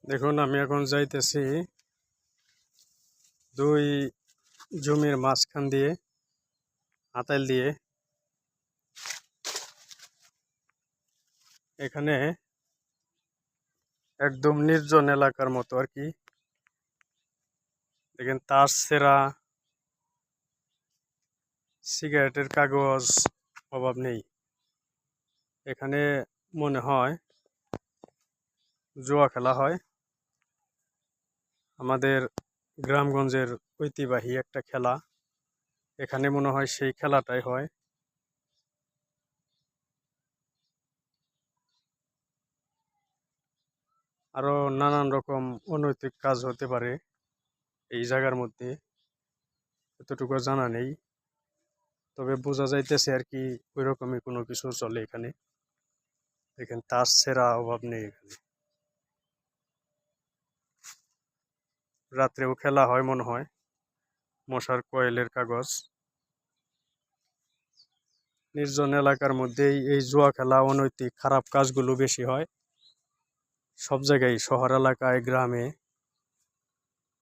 দেখুন আমি এখন যাইতেছি দুই জমির মাঝখান দিয়ে হাতাইল দিয়ে। এখানে একদম নির্জন এলাকার মতো আর কি। দেখেন তার ছেঁড়া, সিগারেটের কাগজ অভাব নেই। এখানে মনে হয় জুয়া খেলা হয়। আমাদের গ্রামগঞ্জের ঐতিহ্যবাহী একটা খেলা, এখানে মনে হয় সেই খেলাটাই হয়। আরো নানান রকম অনৈতিক কাজ হতে পারে এই জায়গার মধ্যে, এতটুকু জানা নেই। তবে বোঝা যাইতেছে আর কি ওই রকমই কোনো কিছু চলে এখানে। দেখেন তার ছেঁড়া অভাব নেই এখানে। রাত্রেও খেলা হয় মনে হয়, মশার কয়েলের কাগজ। নির্জন এলাকার মধ্যেই এই জুয়া খেলা, অনৈতিক খারাপ কাজগুলো বেশি হয়। সব জায়গায়, শহর এলাকায়, গ্রামে